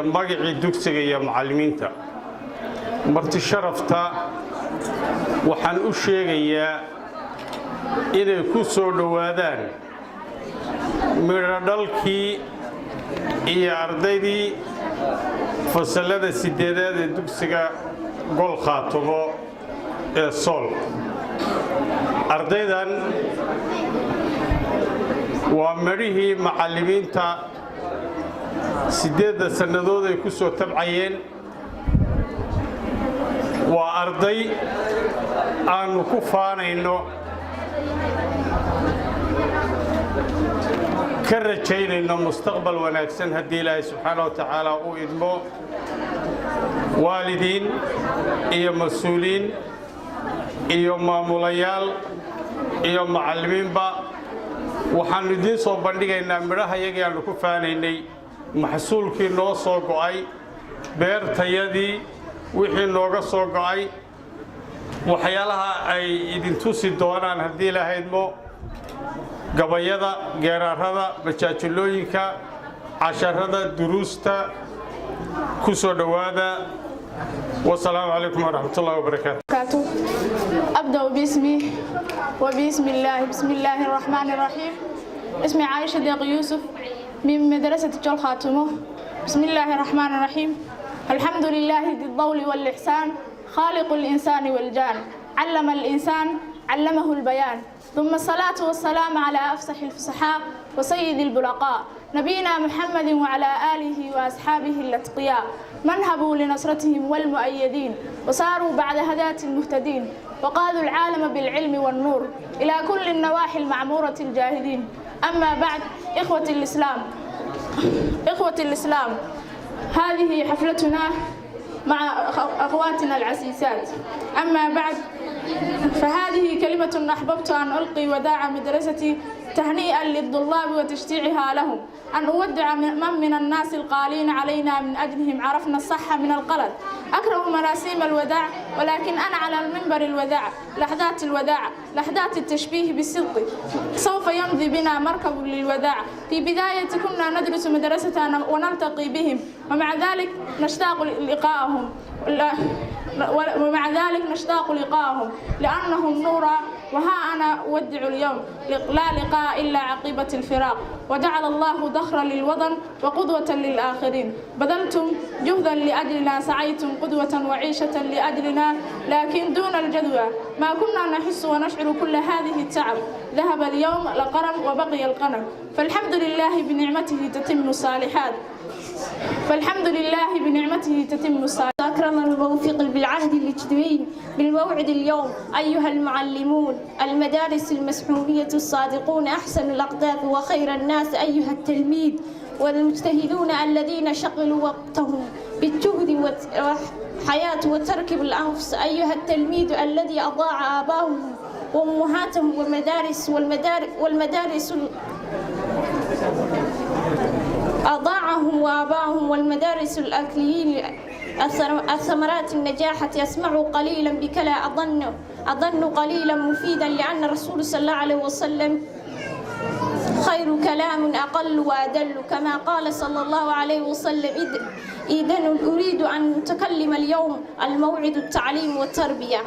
magacii dugsiga iyo macallimiinta marti sharafta waxaan u sheegayaa inay ku soo dhawaadaan midho dhalkii iyo ardaydii fasalada 8aad ee dugsiga gol khaatumo ee Sool ardaydan waa marihii macallimiinta 8 sanadood ay ku soo tabcayeen waa arday aanu ku faanayno ka rajaynayno mustaqbal wanaagsan haddii Ilaahay subxaanahu wa ta'aala uu idmo waalidiin iyo mas'uuliin iyo maamulayaal iyo macallimiinba waxaan idin soo bandhigaynaa midhaha iyaga aanu ku faanaynay maxsuulkii noo soo go'ay beertayadii wixii nooga soo go'ay waxyaalaha ay idin tusi doonaan haddii Ilaahay idmo gabayada geerarada majaajilooyinka casharada duruusta ku soo dhawaada والسلام عليكم ورحمة الله وبركاته. أبدأ باسمي وبسم الله الرحمن الرحيم. اسمي عائشة ديق يوسف من مدرسة جول خاتمه. بسم الله الرحمن الرحيم. الحمد لله ذي الطول والإحسان خالق الإنسان والجان علم الإنسان علمه البيان ثم الصلاة والسلام على أفصح الفصحاء وسيد البلقاء نبينا محمد وعلى آله وأصحابه الأتقياء من هبوا لنصرتهم والمؤيدين وصاروا بعد هداة المهتدين وقادوا العالم بالعلم والنور إلى كل النواحي المعمورة الجاهدين. أما بعد إخوة الإسلام هذه حفلتنا مع أخواتنا العزيزات. أما بعد فهذه كلمة أحببت أن ألقي وداع مدرستي تهنيئا للطلاب وتشجيعها لهم أن أودع من الناس القالين علينا من أجلهم عرفنا الصح من الغلط أكره مراسيم الوداع ولكن أنا على المنبر الوداع لحظات التشبيه بالصدق سوف يمضي بنا مركب للوداع في بداية كنا ندرس مدرستنا ونلتقي بهم ومع ذلك نشتاق لقاءهم لأنهم نورا وها أنا أودع اليوم لا لقاء إلا عقيبة الفراق وجعل الله ذخرا للوطن وقدوة للآخرين بذلتم جهدا لأجلنا سعيتم قدوة وعيشة لأجلنا لكن دون الجدوى ما كنا نحس ونشعر كل هذه التعب ذهب اليوم القرن وبقي القمر فالحمد لله بنعمته تتم الصالحات أكرم الموفق بالعهد الاجتماعي بالموعد اليوم أيها المعلمون المدارس المسحومية الصادقون أحسن الأقدار وخير الناس أيها التلميذ والمجتهدون الذين شغلوا وقتهم بالجهد والحياة وتركب الأنفس أيها التلميذ الذي أضاع آباهم وأمهاتهم أضاعهم وآباءهم والمدارس الأكليين الثمرات النجاحة يسمع قليلا بكلا أظن قليلا مفيدا لأن الرسول صلى الله عليه وسلم خير كلام أقل وأدل كما قال صلى الله عليه وسلم إذن أريد أن أتكلم اليوم الموعد التعليم والتربية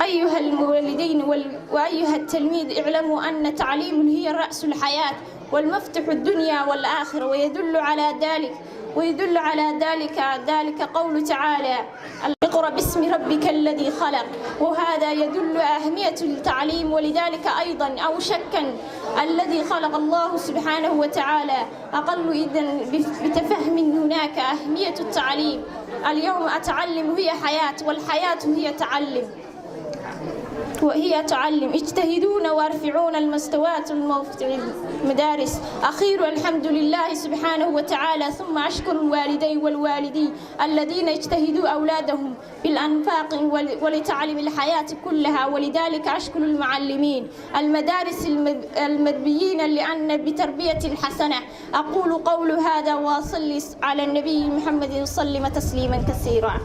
أيها المولدين وأيها التلميذ اعلموا أن تعليم هي رأس الحياة والمفتح الدنيا والآخرة ويدل على ذلك قول تعالى اقرأ باسم ربك الذي خلق وهذا يدل أهمية التعليم ولذلك أيضا أو شكا الذي خلق الله سبحانه وتعالى أقل إذن بتفهم هناك أهمية التعليم اليوم أتعلم هي حياة والحياة هي تعلم اجتهدون وارفعون المستويات المدارس أخيرا الحمد لله سبحانه وتعالى ثم أشكر الوالدين والوالدين الذين اجتهدوا أولادهم بالأنفاق ولتعلم الحياة كلها ولذلك أشكر المعلمين المدارس المربيين لأن بتربية الحسنة أقول قول هذا وأصلي على النبي محمد وسلم تسليما كثيرا.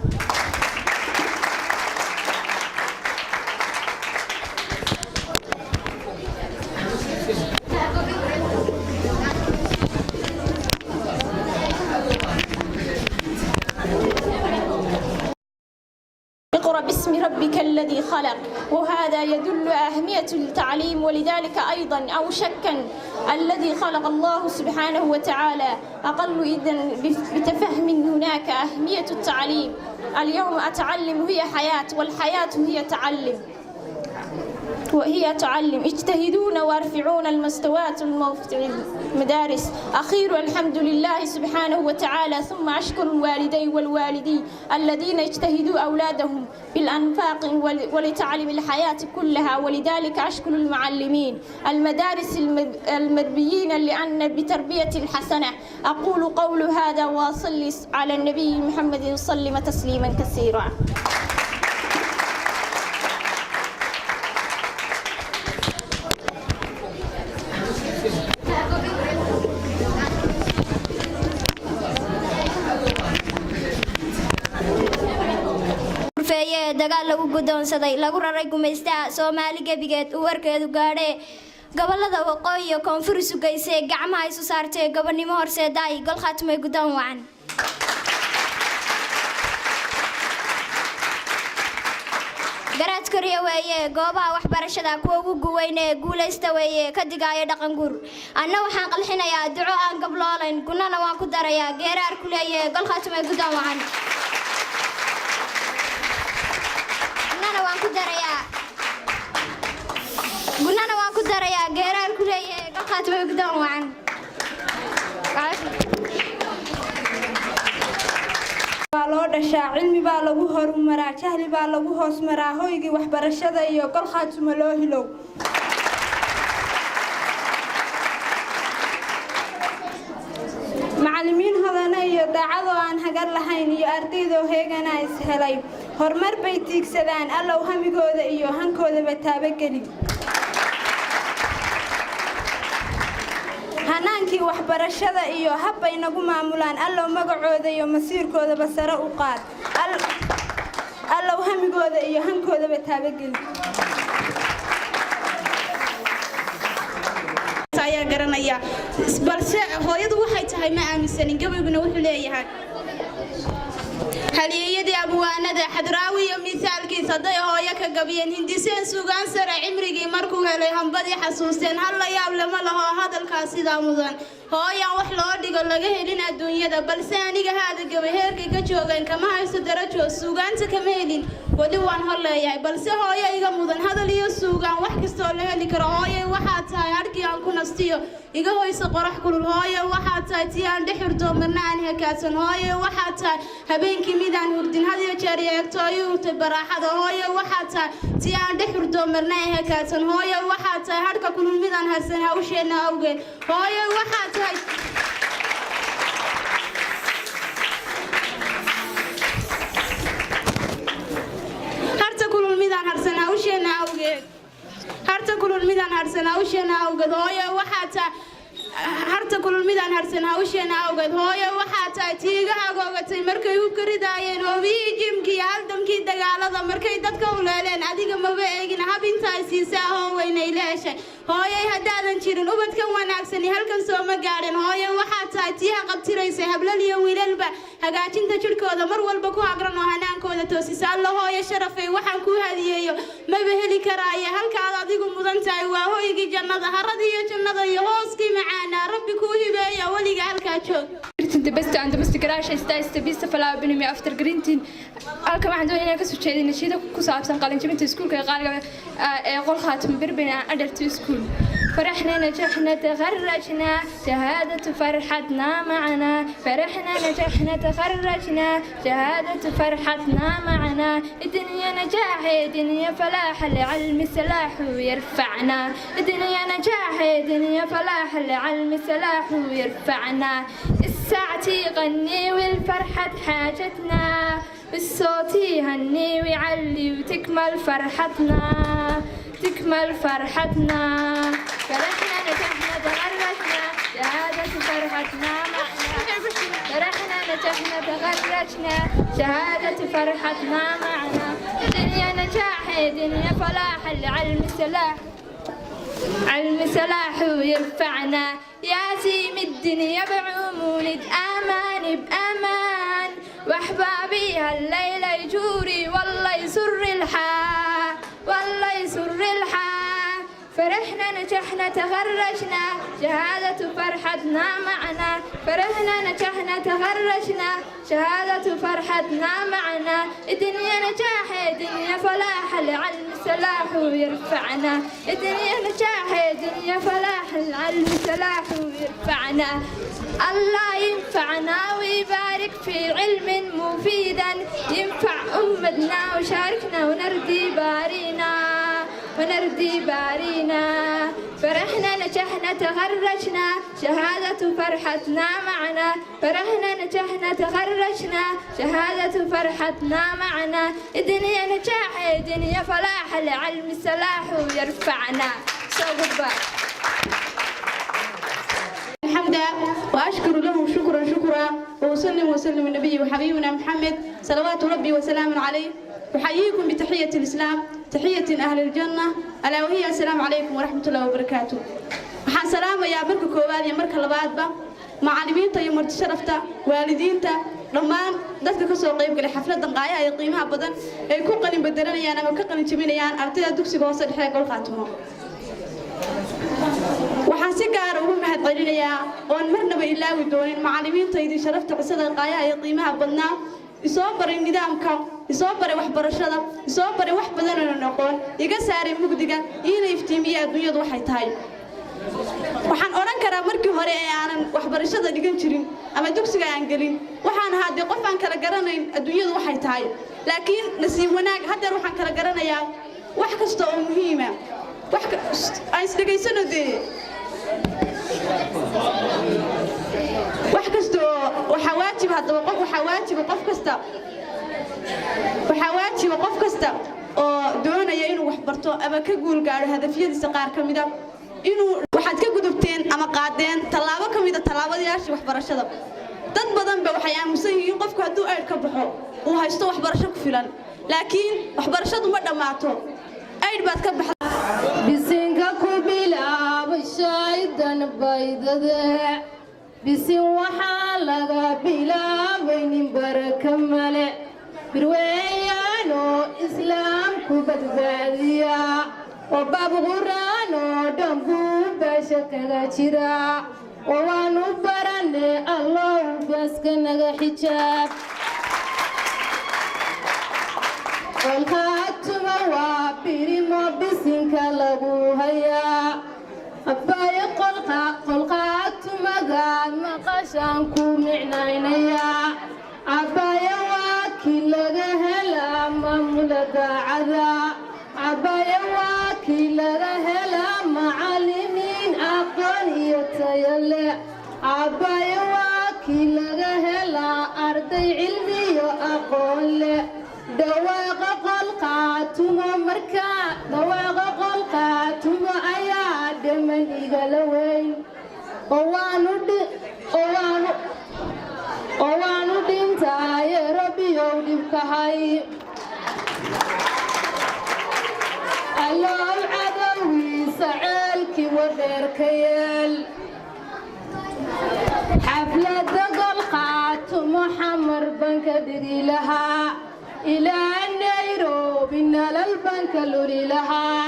الذي خلق، وهذا يدل أهمية التعليم. ولذلك أيضا أو شكا الذي خلق الله سبحانه وتعالى أقل إذن بتفهم هناك أهمية التعليم. اليوم أتعلم هي حياة، والحياة هي تعلم وهي تعلم. اجتهدون وارفعون المستويات المدارس. أخيرا الحمد لله سبحانه وتعالى، ثم أشكر الوالدين والوالدين الذين اجتهدوا أولادهم بالأنفاق ولتعلم الحياة كلها. ولذلك أشكر المعلمين المدارس المربيين لأن بتربية الحسنة. أقول قول هذا وأصلي على النبي محمد وسلم تسليما كثيرا. dagaal lagu gudoonsaday lagu raray gumaystaha Soomaali gabigeed uu warkeedu gaadhay gobolada waqooyi iyo koonfur isu geysay gacmaha isu saartay gobonimo horseeday gol khaatmay gudoon wacan garaad koriya weeye goobaha waxbarashada kuwa ugu guweynee guulaysta weeye ka digaya dhaqan guur anna waxaan qalxinayaa duco aan gabloolayn gunana waan ku darayaa geeraar ku leeyahay gol khaatmay gudoon wacan gunana waan ku darayaa geeraar ku leeyahay gol khaatmay gudoon wacan loo dhashaa cilmi baa lagu horumaraa jahli baa lagu hoos maraa hoygii waxbarashada iyo gol khaatimo loo hilow macallimiin hodana iyo daacadoo aan hagar lahayn iyo ardaydoo heegana is helay horumar bay tiigsadaan allow hamigooda iyo hankoodaba taabageli hanaankii waxbarashada iyo habbay nagu maamulaan allow magacooda iyo masiirkoodaba sare u qaad allow hamigooda iyo hankoodaba taabageli ayaa garanaya balse hooyadu waxay tahay ma aaminsanin gabayguna wuxuu leeyahay halyeeyadii abwaanada xadraawi iyo misaalkiisa day hooyo ka gabiyeen hindiseen suugaan sare cimrigii markuu helay hambadii xasuusteen hal la yaab lama laho hadalkaas sidaa mudan hooyaan wax loo dhigo laga helin adduunyada balse aniga haada gabay heerkay ka joogeen kama haysto darajo suugaanta kama helin wali waan hor leeyahay balse hooyo iga mudan hadal iyo suugaan wax kastoo la heli karo hooyo waxaa tahay harkii aan ku nastiyo iga hoysa qorax kulul hooyo waxaa tahay tii aan dhexirto marna aan hakaadsan hooyo waxaa tahay habeenkii midaan hurdin had iyo jeer eegto ayuu urtay baraaxada hooyo waxaa tahay tii aan dhexirto marna aan hakaadsan hooyo waxaa tahay harka kulul midaan harsan hawsheena awgeed hooyo waxaa tahay harta kulul midaan harsan hawsheena awgeed hooyo waxaa tahay harta kulul midaan harsan hawsheena awgeed hooyo waxaa tahay tiiga agoogatay markay u karidaayeen hoobiyii jimkii haldamkii dagaalada markay dadka u leeleen adiga maba eegin hab intaay siisaa hoo weynay leeshay hooyay haddaadan jirin ubadkan wanaagsani halkan sooma gaadhin hooyo waxaa tahay tiiha qabtiraysay hablal iyo wiilalba hagaajinta jidhkooda mar walba ku hagran oo hanaankooda toosisa alla hooyo sharafay waxaan kuu hadiyeeyo maba heli karaaye halkaad adigu mudan tahay waa hoygii jannada haradii iyo jannada iyo hooskii macaana rabbi kuu hibeeya weliga halkaa joog the best and the most crash is the best flower binami after grinting halka waxaan doonayaa ka soo jeedin nashida ku saabsan qalinjabinta iskuulka ee qaaliga ee qol khaatim birbina adult school فرحنا نجحنا تخرجنا شهادة فرحتنا معنا فرحنا نجحنا تخرجنا شهادة فرحتنا معنا الدنيا نجاح الدنيا فلاح العلم سلاح يرفعنا الدنيا نجاح الدنيا فلاح العلم سلاح يرفعنا الساعتي غني والفرحة حاجتنا بالصوت يهني ويعلي وتكمل فرحتنا تكمل فرحتنا فرحنا نجحنا تخرجنا شهادة فرحتنا معنا فرحنا نجحنا تخرجنا شهادة فرحتنا معنا الدنيا نجاح الدنيا فلاح العلم سلاح علم سلاح يرفعنا يا سيم الدنيا بعمون بأمان بأمان واحبابي هالليلة يجوري والله يسر الحال نجحنا تخرجنا شهادة فرحتنا معنا فرحنا نجحنا تخرجنا شهادة فرحتنا معنا الدنيا نجاح الدنيا فلاح العلم سلاح ويرفعنا الدنيا نجاح الدنيا فلاح العلم سلاح ويرفعنا الله ينفعنا ويبارك في علم مفيدا ينفع أمتنا وشاركنا ونردي بارينا فرحنا نجحنا تخرجنا شهادة فرحتنا معنا فرحنا نجحنا تخرجنا شهادة فرحتنا معنا الدنيا نجاح الدنيا فلاح العلم سلاح ويرفعنا حمدا وأشكر له شكرا وأسلم النبي وحبيبنا محمد صلوات ربي وسلام عليه أحييكم بتحية الإسلام تحية أهل الجنة ألا وهي السلام عليكم ورحمة الله وبركاته waxaan salaamayaa marka koowaad iyo marka labaadba macallimiinta iyo marti sharafta waalidiinta dhammaan dadka ka soo qayb galay xafladan qaayaha iyo qiimaha badan ay ku qalin bedelanayaan ama ka qalin jabinayaan ardayda dugsiga hoose dhexe ee Golqaatumo waxaan si gaar ah ugu mahadcelinayaa oon marnaba ilaawi doonin macallimiinta idin sharafta qisada qaayaha iyo qiimaha badnaa isoo baray nidaamka isoo baray waxbarashada isoo baray wax badan oo noqon iga saaray mugdiga ina iftiimiya adduunyadu waxay tahay waxaan oran karaa markii hore ee aanan waxbarashada dhigan jirin ama dugsiga aan galin waxaan ahaa qof aan kala garanayn adduunyadu waxay tahay laakiin nasiib wanaag hadda waxaan kala garanayaa wax kasta oo muhiim ah wax ay isdhegaysano wax kasta waxa waajib hadaba waxa waajib qof kasta oo doonaya inuu wax barto ama ka guul gaaro hadafyadiisa qaar kamid ah inuu waxaad ka gudubteen ama qaadeen talaabo kamid ah talaabadayaashii waxbarashada dad badan ba waxay aamusan yihiin qofku hadduu aad ka baxo uu haysto waxbarasho ku filan laakiin waxbarashadu ma dhamaato aad baad ka baxday bisinka ku bilaabay shaydan baydada bisin waxaa laga bilaabay nin baraka male birweeyaano islaamku badbaadiya oo baab quraan oo dhan buu beesha kaga jira oo waanu barane allow baaska naga xijaab Golqaatumo waa birimo bisinka lagu hayaa abbaaya Golqaatumagaan maqashaan ku micnaynayaa abbaaya waa kii laga helaa maamula daacada abbaaya waa kii laga helaa macallimiin aqoon iyo tayo leh abbaaya waa kii laga helaa arday cilmi iyo aqoon leh dhawaaqa Golqaatumo markaa dhawaaqa Golqaatumo ayaa dhaman igala weyn oo waanu dhintaaye rabbiyow dhibkahay allow cadowiisa ceelkii wadheerka yeel xaflada Golqaatumo xamar baan ka dhigi lahaa ilaa Nairobi nalal baan ka luli lahaa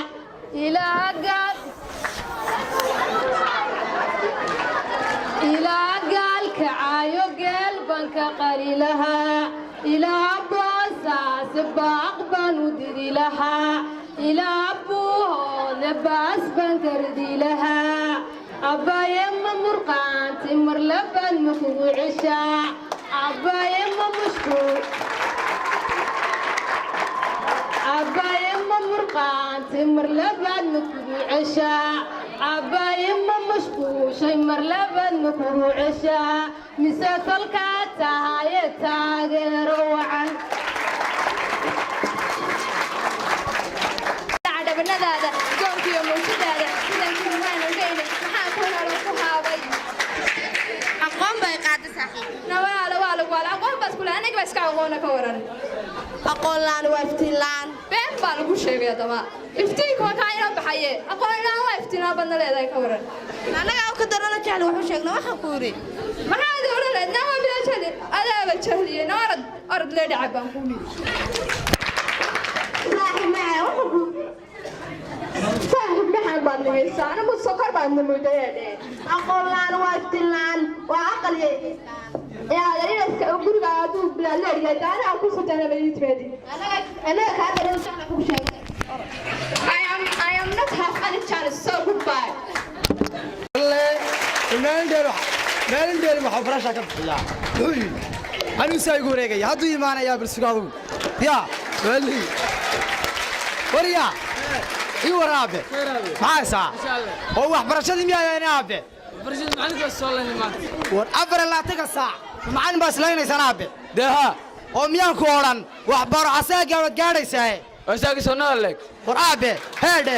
ilaa gaalka caayo geel baan ka qari lahaa ilaa boosaas baaq baan u diri lahaa ilaa buuhoodle baas baan ka ridi lahaa abbaye ma murqaanti mar labaad ma kugu ceshaa abbaye ma mushkuul abbaye ma murqaanti mar labaad ma kugu ceshaa abbaye ma mashquushay mar labaad ma kugu ceshaa mise kolkaa tahaye taageero wacan dhabanadaada goonkiyo mawjadaada sidaan kumaan ogeyne maxaa ku helo ku haabay aqoon bay qaada saaxiib nawaala aqoon baad kule aniga baa iska aqoona ka waran aqoon laan waa iftiin laan been baa lagu sheegay adama iftiinka waa kaa inoo baxaye aqoon laan waa iftiinaa badna leedahay ka waran anaga ka darana jecel wuxuu sheegna waxaan ku yiri maxaad oranay nama bila jahli adaaba jahliye orad lee dhacay baan ku yiri صاحب معه صاحب نحن baad nimaysaan ama sokor baad nimudayeen aqoon laan waa iftiin laan waa aqal yaa yariska guriga aaduu bilaaleeyahay taana ku sutana bayitreedi anaga ka daran saxna ku sheegay I am not half any chance so goodbye maalin waxa farasha ka bixiya anu saygu wareegay haduu iimaanaya bilsugaadu ya wali wariya ii waraabe maasa oo wax barashadii miyaayeen aabe barashadii macalinka soo leenay war afar la taga saac macalin baa islaynaysan aabe deha oo miyaan ku oran wax baro asaaga wad gaadhaysaa asaaga soo noolay war aabe heede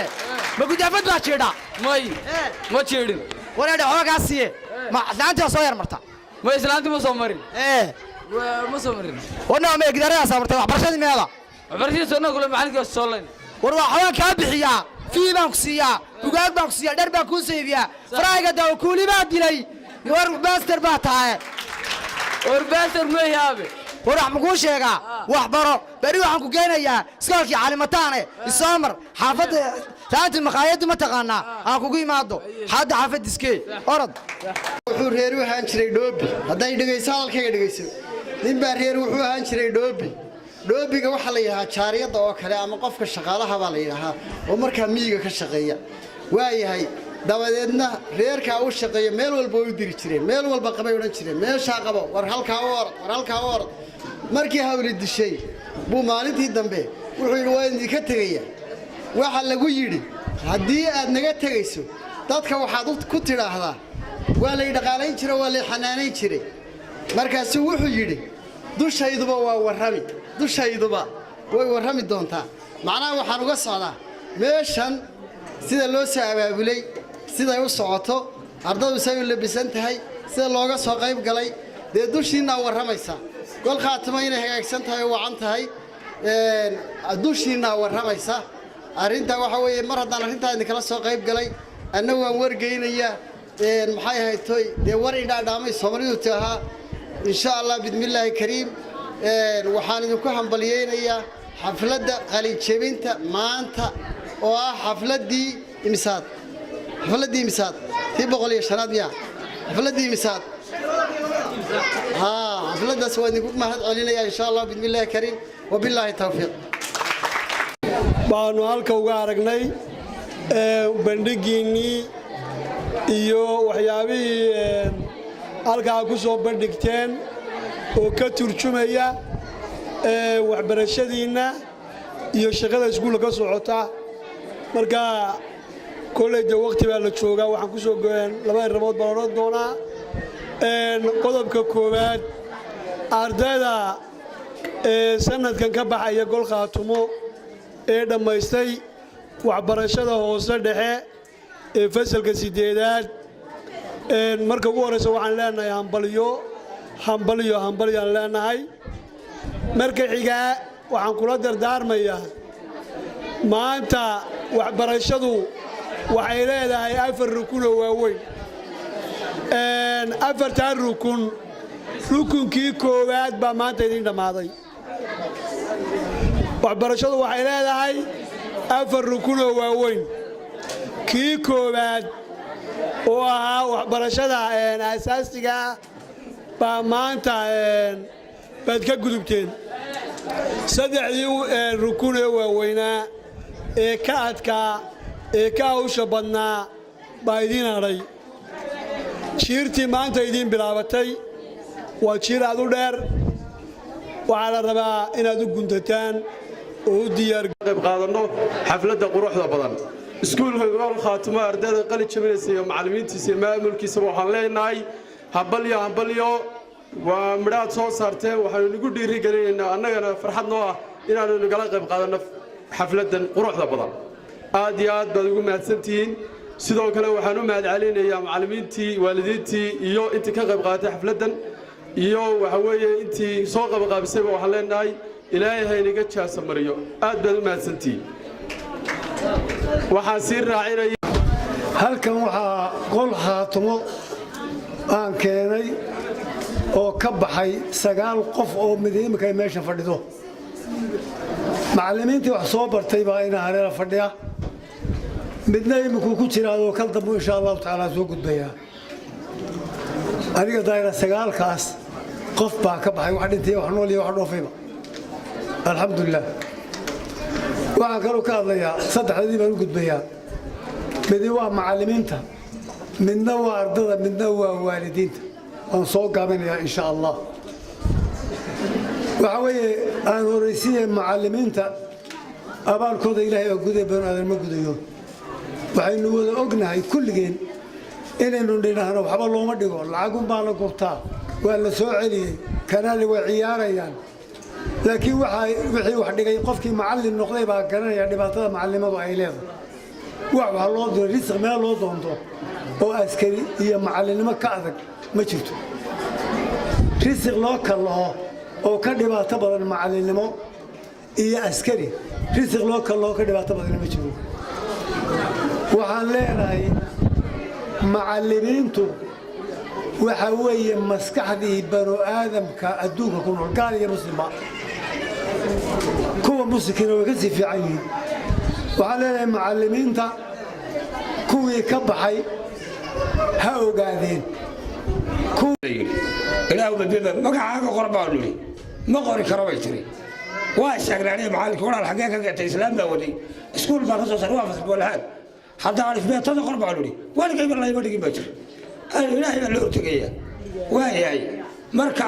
ma gudafad baa jeeda ma jeedin wareede hoogaasiye ma islaanta soo yar marta ma islaanta ma soo marin ma soo marin wana ma igdarayaa sabarta wax barashadii meela barashadii soo noolay macalinka soo leenay war waxaan ka bixiyaa fiibaan ku siiyaa bugaag baan ku siiyaa dhar baan ku siiyaa faraaga daw kuuli baa dilay war master baa tahay war master ma yaabe war wax mugu sheegaa wax baro bari waxaan ku geenayaa iskoolkii caalimataane isoomar xaafadda taanti maqaayadu ma taqaanaa aan kugu imaado xaada xaafad iskee orod wuxuu reer u ahaan jiray dhoobi haday dhageyso halkayga dhageyso nin baa reer wuxuu ahaan jiray dhoobi dhoobiga waxa la yiraahdaa jaariyada oo kale ama qofka shaqaalaha baa la yiraahdaa oo markaa miyiga ka shaqeeya waayahay dabadeedna reerka uu shaqeeyo meel walba uu diri jireen meel walba qabay oran jireen meesha qabo war halka u orod markii hawli dishay buu maalintii dambe wuxuu yiri waa idin ka tagaya waxa lagu yiri hadii aad naga tagayso dadka waxaad ku tiraahdaa waa la dhaqaalayn jiray waa la xanaanayn jiray markaas wuxuu yiri dushayduba waa warrami dushayduba way warrami doontaa macnaha waxaan uga socdaa meeshan sida loo soo abaabulay sida ay u socoto ardaydu say u labisan tahay sida looga soo qayb galay dushiina warramaysa gol khaatimo inay hagaagsan tahay oo wacan tahay dushiina warramaysa arinta waxa weeye mar haddaan arintaa idin kala soo qayb galay annagu waan wargeynaya maxay ahayd toy war idhaadhaamay Soomaalidu tahaa insha Allah bidmillaahi kariim waxaan idinku hambaliyeynayaa xafladda qalin jebinta maanta oo ah xafladii imsaad tii 105 miya xafladii imsaad xafladdaas waa idinku mahad celinaya insha Allah bidmillaahi kariim wabillahi tawfiiq baanu halka uga aragnay bandhigiinii iyo waxyaabihii halkaa ku soo bandhigteen oo ka turjumaya waxbarashadiina iyo shaqada iskuulka ka socota marka kolleejda waqti baa la joogaa waxaan ku soo go'een laba arrimood baan oran doonaa qodobka koowaad ardayda sanadkan ka baxaya gol khaatumo ee dhammaystay waxbarashada hoose dhexe ee fasalka 8aad marka ugu horeysa waxaan leenahay hambalyo leenahay marka xiga waxaan kula dardaarmayaa maanta waxbarashadu waxay leedahay 4 rukun oo waaweyn afarta rukunkii koowaad baa maanta idin dhamaaday waxbarashadu waxay leedahay 4 rukun oo waaweyn kii koowaad oo ahaa waxbarashada asaasiga baa maanta baad ka gudubteen saddexdii rukun ee waaweynaa ee ka adkaa ee ka hawsha badnaa baa idin hadhay jiirtii maanta idin bilaabatay waa jiir aad u dheer waxaa la rabaa inaad u guntataan oo u diyaar qayb qaadano xafladda quruxda badan iskuulka gol khaatimo ardayda qalin jabinaysa iyo macallimiintiisa iyo maamulkiisa waxaan leenahay hambalyo waa midhaad soo saarteen waxaanu nagu dhiirigelinaynaa annagana farxad noo ah inaanu nagala qayb qaadanno xafladdan quruxda badan aad iyo aad baad ugu mahadsantihiin sidoo kale waxaan u mahad celinayaa macallimiintii waalidiintii iyo intii ka qayb qaadatay xafladdan iyo waxa weeye intii soo qaybqaabisayba waxaan leenahay ilaahay ha inaga jaasa mariyo aad baad u mahadsantihiin waxaan sii raacinaya halkan waxaa gol khaatimo aan keenay oo ka baxay 9 qof oo midimka meesha fadhido macallimiintii wax soo bartay baa ina hareera fadhiya midna imikuu ku jiraadoo kal dambu insha allahu tacaala soo gudbayaa aniga daayira sagaalkaas qof baa ka baxay wax dhintay wax nool iyo wax dhoofayba alxamdulilah waxaan kaloo ka hadlayaa saddexdii baan u gudbayaa midi waa macallimiinta midna waa ardada midna waa waalidiinta waan soo gaabinayaa insha allah waxa weeye aan horaysiiyey macallimiinta abaalkooda ilaahay oo guday banu aadan ma gudayo waxaynu wada ognahay kulligeen inaynu dhinaahno waxba looma dhigo lacagun baa la gurtaa waa la soo celiyey kanaali way ciyaarayaan laakiin wixii wax dhigay qofkii macallin noqday baa garanaya dhibaatada macallimadu ay leedahay wax loo diro risq meel loo doonto oo askari iyo macallinimo ka adag ma jirto risq loo kallaho oo ka dhibaato badan macallinimo iyo askari risq loo kallaho ka dhibaato badan ma jiro waxaan leenahay macallimiintu waxa weeye maskaxdii banu aadamka adduunka ku nool gaal iyo muslimba kuwa muslimkiina way ka sii fiican yihiin waxaan leenahay macallimiinta kuwii ka baxay ha ogaadeen ilaahu badida magacaaga qor baa nuli ma qori karo bay tiri waa sheegnay macallinka walaal xagee ka gatay islaam baa waday iskuul baa ka soo saaray waa fasal walaal hadda alifbeetada qor baa nuli waligay baa la dhigin baa jir ilaahay baa loo tagaya waayahay marka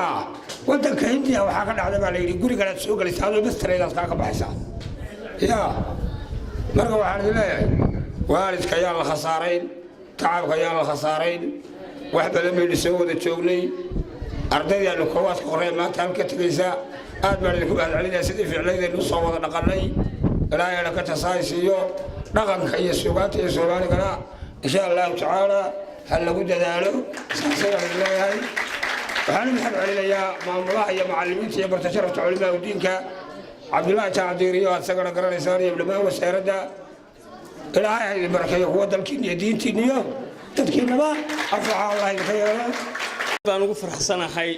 wadanka Hindiya waxa ka dhacday baa la yiri guriga soo galaysa adoo bastareedaas ka baxaysa yaa marka waxaan leeyahay waalidka yaa la khasaarayn tacabka yaa la khasaarayn wax badan bay soo wada joognay ardayda la koowaad qorey maanta halka tagaysa aad baan idinku mahadcelinaya sidii ficillaydeenu soo wada dhaqanay ilaahayna ka tasaaysiyo dhaqanka iyo suugaanta iyo Soomaaligana insha Allah tacaala hal lagu dadaalo saasayaan leeyahay waxaan mahadcelinayaa maamulaha iyo macallimiinta iyo barta sharafta culimada diinka Cabdullaahi Taadiiriyo asagana garanaysan iyo dhammaan wasaaradda ilaahay barakeeyo kuwa dalkiina iyo diintiina iyo dadkiinaba aflaha Allah idinka yeelo baan ugu faraxsanahay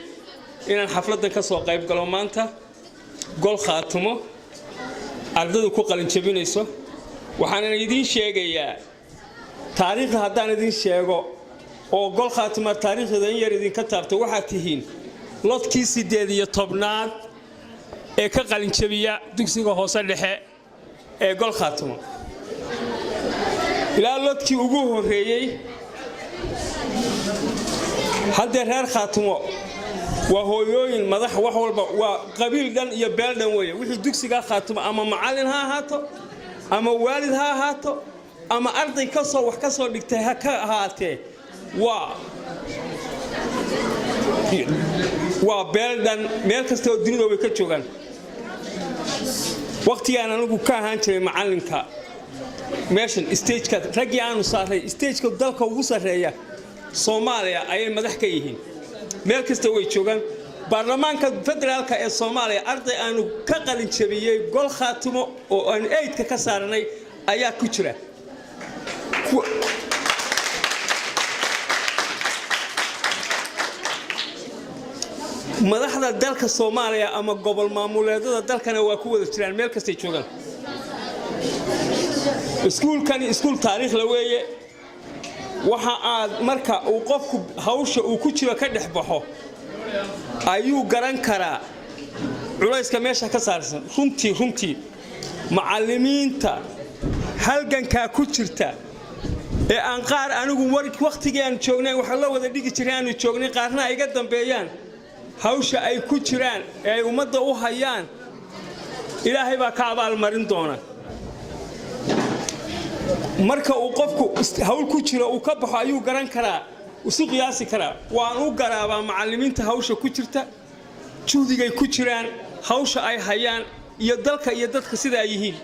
inaan xafladan ka soo qayb galo maanta gol khaatimo ardaydu ku qalin jabinayso waxaan idin sheegayaa taariikhda haddaan idin sheego oo gol khaatimo taariikhda in yar idin ka taabto waxa tihiin lodkii 18aad ee ka qalin jabiya dugsiga hoose dhexe ee gol khaatimo ilaa lodkii ugu horeeyay hadda reer khaatimo waa hooyooyin madax wax walba waa qabiil dhan iyo beel dhan weeye wixii dugsiga khaatimo ama macallin ha ahaato ama waalid ha ahaato ama arday ka soo wax ka soo dhigtay ha ka ahaatee waa beel dhan meel kasta oo dunida way ka joogaan waqtigaan anigu ka ahaan jiray macallinka meeshan stage-ka raggii aanu saaray stage-ka dalka ugu sarreeya Soomaaliya ayay madax ka yihiin meel kasta way joogaan baarlamaanka federaalka ee Soomaaliya arday aanu ka qalin jabiyay gol khaatimo oo aan 8ka ka saarnay ayaa ku jira madaxda dalka Soomaaliya ama gobol maamuleedada dalkana waa ku wada jiraan meel kasta joogaan iskuulkani iskuul taariikh la weeye waxa aad marka uu qofku hawsha uu ku jiro ka dhex baxo ayuu garan karaa culayska meesha ka saarsan runtii macallimiinta halganka ku jirta ee aan qaar anigu waqtigii aan joognay waxa la wada dhigi jiray aanu joognay qaarna ay iga dambeeyaan hawsha ay ku jiraan ee ay ummadda u hayaan ilaahay baa ka abaal marin doona marka uu qofku hawl ku jiro uu ka baxo ayuu garan karaa usi qiyaasi karaa waan u garaabaa macallimiinta hawsha ku jirta juhdigay ku jiraan hawsha ay hayaan iyo dalka iyo dadka sida ay yihiin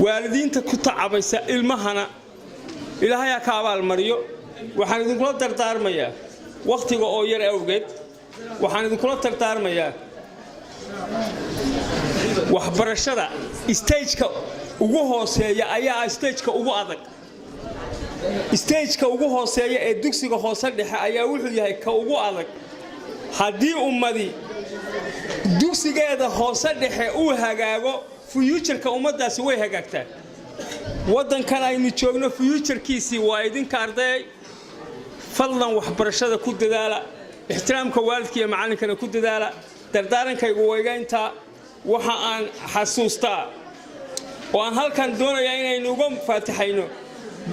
waalidiinta ku tacabaysa ilmahana ilaahay ka abaal mariyo waxaan idinkula dardaarmayaa waqtiga oo yar awgeed waxaan idinkula dardaarmayaa waxbarashada stage-ka ugu hooseeya ayaa stage-ka ugu adag stage-ka ugu hooseeya ee dugsiga hoose dhexe ayaa wuxuu yahay ka ugu adag haddii ummadi dugsigeeda hoose dhexe uu hagaago future-ka ummadaasi way hagaagtaa waddankan aynu joogno future-kiisii waa idinka arday fadlan waxbarashada ku dadaala ixtiraamka waalidka iyo macallinkana ku dadaala dardaarankaygu wayga intaa waxa aan xasuustaa oo aan halkan doonayaa inaynu uga faataxayno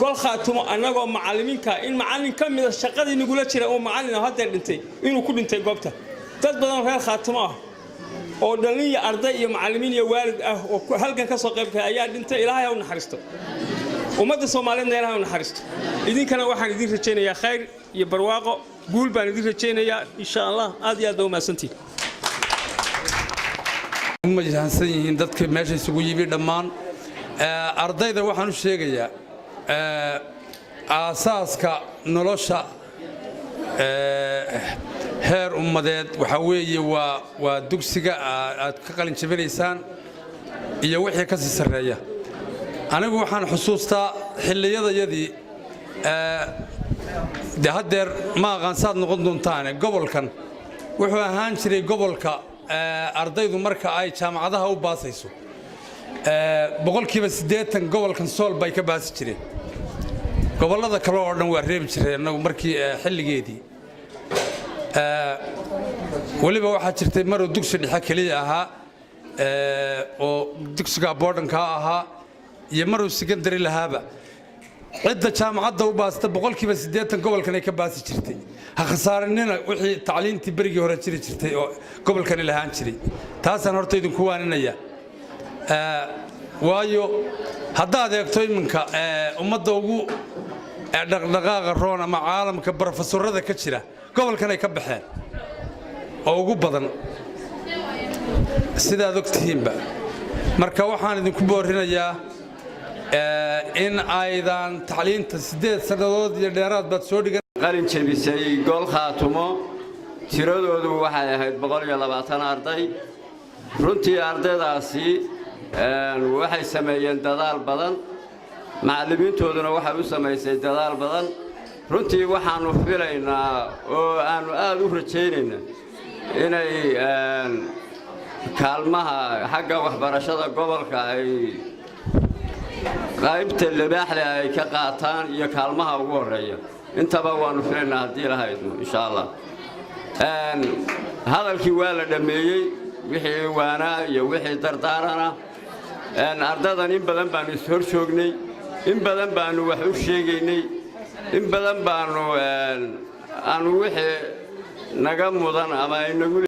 gol khaatumo annagoo macallimiinka in macallin ka mida shaqadii nagula jira oo macallin hadda dhintay inuu ku dhintay goobta dad badan reer khaatumo ah oo dhalin iyo arday iyo macallimiin iyo waalid ah oo halkan ka soo qayb galay ayaa dhintay ilaahay ha u naxariisto ummadda Soomaaliyeedna ilaahay ha u naxariisto idinkana waxaan idin rajaynayaa khayr iyo barwaaqo guul baan idin rajaynayaa insha Allah aad iyo aad u mahadsantiin ma jahansan yihiin dadka meesha isugu yimi dhammaan ardayda waxaan u sheegayaa aasaaska nolosha heer ummadeed waxa weeye waa dugsiga aad ka qalin jabinaysaan iyo wixii ka sii sarreeya anigu waxaan xusuustaa xilliyadayadii de haddeer ma aqaan saad noqon doontaane gobolkan wuxuu ahaan jiray gobolka ardaydu marka ay jaamacadaha u baasayso boqolkiiba 80 gobolkan sool bay ka baasi jireen gobollada kale oo dhan waa reebi jireen annagu markii xilligeedii waliba waxaa jirtay maruu dugsi dhexe kaliya ahaa oo dugsiga boodhanka ahaa iyo maruu secondary lahaaba cidda jaamacadda u baasta boqolkiiba 80 gobolkan ay ka baasi jirtay ha khasaarinina wixii tacliintii berigii hore jiri jirtay oo gobolkani lahaan jiray taasaan horta idinku waaninaya waayo haddaad eegto iminka ummadda ugu dhaqdhaqaaqa roon ama caalamka barofesorada ka jira gobolkan ay ka baxeen oo ugu badan sidaad ogtihiinba marka waxaan idinku boorinayaa in aydan tacliinta 8 sannadood iyo dheeraad baad soo dhigan qalin jabisay gol khaatumo tiradoodu waxay ahayd 120 arday runtii ardaydaasi waxay sameeyeen dadaal badan macallimiintooduna waxay u sameysay dadaal badan runtii waxaanu filaynaa oo aanu aad u rajaynaynaa inay kaalmaha xagga waxbarashada gobolka ay qaybta libaaxle ay ka qaataan iyo kaalmaha ugu horeeya intaba waanu filaynaa haddii lahaydno insha Allah hadalkii waa la dhameeyey wixii waana iyo wixii dardaarana ardaydan in badan baanu is hor joognay in badan baanu wax u sheegaynay in badan baanu wixii naga mudan ama ay nagu